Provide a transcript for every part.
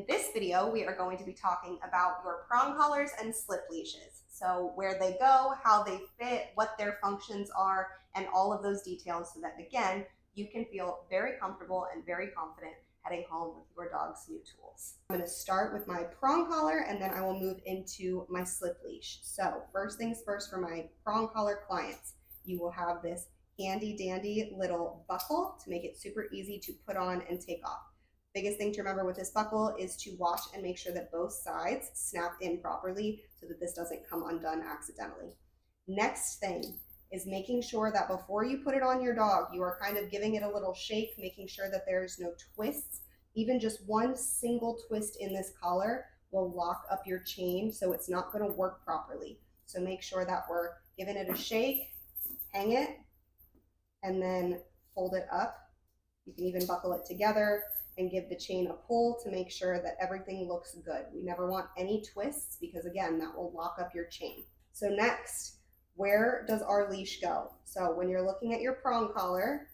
In this video, we are going to be talking about your prong collars and slip leashes. So where they go, how they fit, what their functions are, and all of those details so that, again, you can feel very comfortable and very confident heading home with your dog's new tools. I'm going to start with my prong collar and then I will move into my slip leash. So first things first, for my prong collar clients, you will have this handy dandy little buckle to make it super easy to put on and take off. Biggest thing to remember with this buckle is to watch and make sure that both sides snap in properly so that this doesn't come undone accidentally. Next thing is making sure that before you put it on your dog, you are kind of giving it a little shake, making sure that there's no twists. Even just one single twist in this collar will lock up your chain, so it's not going to work properly. So make sure that we're giving it a shake, hang it, and then fold it up. You can even buckle it together and give the chain a pull to make sure that everything looks good. We never want any twists because, again, that will lock up your chain. So next, where does our leash go? So when you're looking at your prong collar,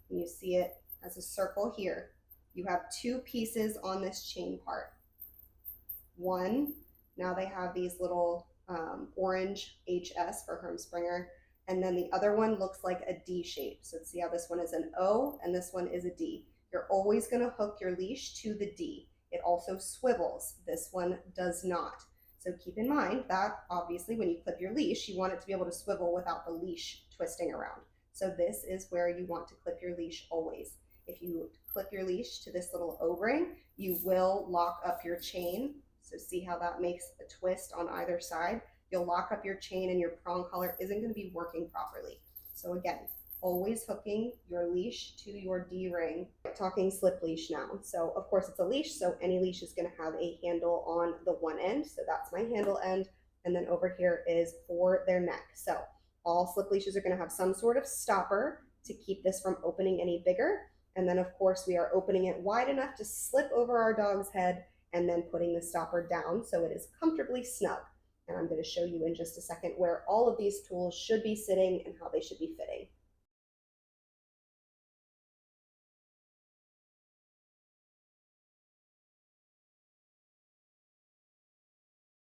and you see it as a circle here, you have two pieces on this chain part. One, now they have these little orange HS for Hermspringer, and then the other one looks like a D shape. So see how this one is an O and this one is a D. You're always going to hook your leash to the D. It also swivels. This one does not. So keep in mind that obviously when you clip your leash, you want it to be able to swivel without the leash twisting around. So this is where you want to clip your leash always. If you clip your leash to this little O-ring, you will lock up your chain. So see how that makes a twist on either side? You'll lock up your chain and your prong collar isn't going to be working properly. So again, always hooking your leash to your D-ring. Talking slip leash now. So of course it's a leash, so any leash is going to have a handle on the one end. So that's my handle end. And then over here is for their neck. So all slip leashes are going to have some sort of stopper to keep this from opening any bigger. And then of course we are opening it wide enough to slip over our dog's head and then putting the stopper down so it is comfortably snug. And I'm going to show you in just a second where all of these tools should be sitting and how they should be fitting.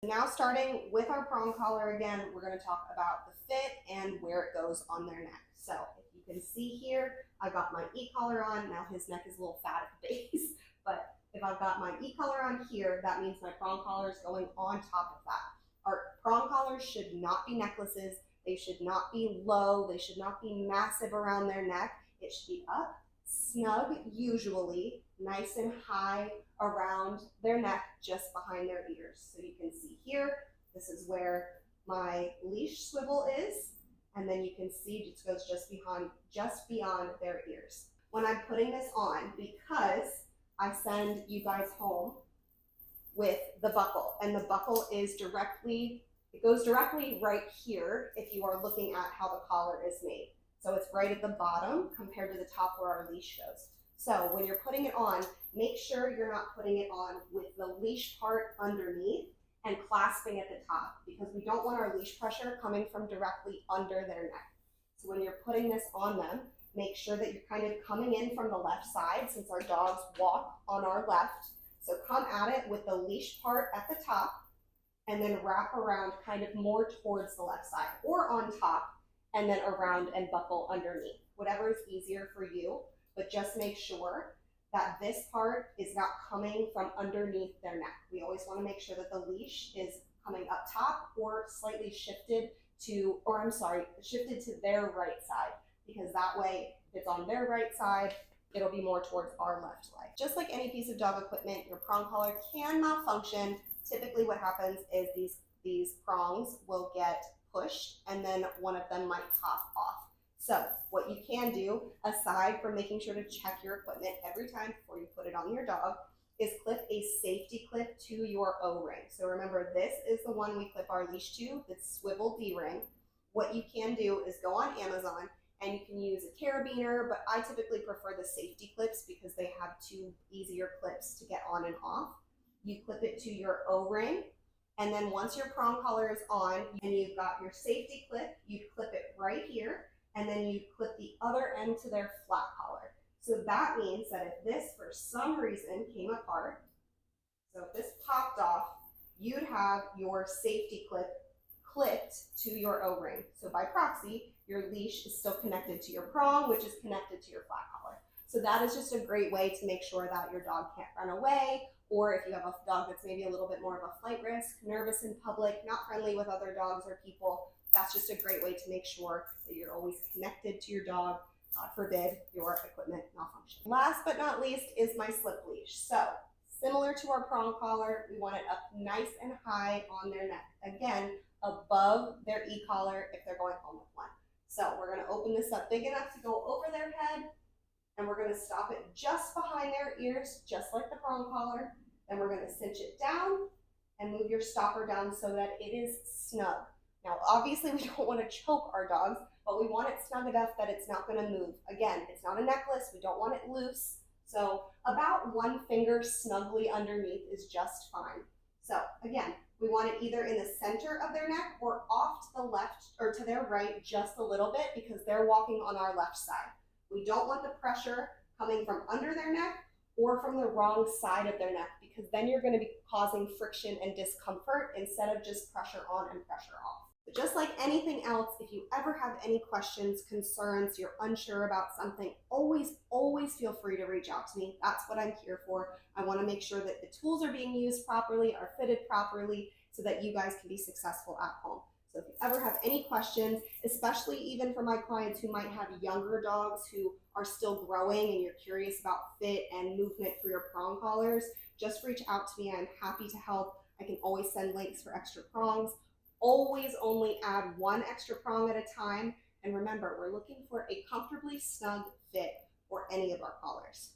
Now starting with our prong collar again, we're going to talk about the fit and where it goes on their neck. So if you can see here, I got my e-collar on. Now his neck is a little fat at the base, but if I've got my e-collar on here, that means my prong collar is going on top of that. Our prong collars should not be necklaces. They should not be low. They should not be massive around their neck. It should be up, snug, usually, nice and high around their neck, just behind their ears. So you can see here, this is where my leash swivel is, and then you can see it goes just beyond their ears. When I'm putting this on, because I send you guys home with the buckle, and the buckle is it goes directly right here if you are looking at how the collar is made. So it's right at the bottom compared to the top where our leash goes. So when you're putting it on, make sure you're not putting it on with the leash part underneath and clasping at the top, because we don't want our leash pressure coming from directly under their neck. So when you're putting this on them, make sure that you're kind of coming in from the left side, since our dogs walk on our left. So come at it with the leash part at the top and then wrap around kind of more towards the left side or on top and then around and buckle underneath. Whatever is easier for you, but just make sure that this part is not coming from underneath their neck. We always want to make sure that the leash is coming up top or slightly shifted to their right side, because that way if it's on their right side, it'll be more towards our left leg. Just like any piece of dog equipment, your prong collar can malfunction. Typically what happens is these prongs will get pushed and then one of them might pop off. So what you can do, aside from making sure to check your equipment every time before you put it on your dog, is clip a safety clip to your O-ring. So remember, this is the one we clip our leash to, the swivel D-ring. What you can do is go on Amazon and you can use a carabiner, but I typically prefer the safety clips because they have two easier clips to get on and off. You clip it to your O-ring, and then once your prong collar is on and you've got your safety clip, you clip it right here, and then you clip the other end to their flat collar. So that means that if this for some reason came apart, so popped off, you'd have your safety clip clipped to your O-ring. So by proxy, your leash is still connected to your prong, which is connected to your flat collar. So that is just a great way to make sure that your dog can't run away, or if you have a dog that's maybe a little bit more of a flight risk, nervous in public, not friendly with other dogs or people, that's just a great way to make sure that you're always connected to your dog. God forbid your equipment malfunction. Last but not least is my slip leash. So similar to our prong collar, we want it up nice and high on their neck. Again, above their e-collar if they're going home with one. So we're going to open this up big enough to go over their head, and we're going to stop it just behind their ears, just like the prong collar. Then we're going to cinch it down and move your stopper down so that it is snug. Now, obviously, we don't want to choke our dogs, but we want it snug enough that it's not going to move. Again, it's not a necklace. We don't want it loose. So about one finger snugly underneath is just fine. So again, we want it either in the center of their neck or off to the left or to their right just a little bit because they're walking on our left side. We don't want the pressure coming from under their neck or from the wrong side of their neck because then you're going to be causing friction and discomfort instead of just pressure on and pressure off. But just like anything else, if you ever have any questions, concerns, you're unsure about something, always feel free to reach out to me. That's what I'm here for. I want to make sure that the tools are being used properly, are fitted properly, so that you guys can be successful at home. So if you ever have any questions, especially even for my clients who might have younger dogs who are still growing and you're curious about fit and movement for your prong collars, just reach out to me. I'm happy to help. I can always send links for extra prongs. Always only add one extra prong at a time. And remember, we're looking for a comfortably snug fit for any of our collars.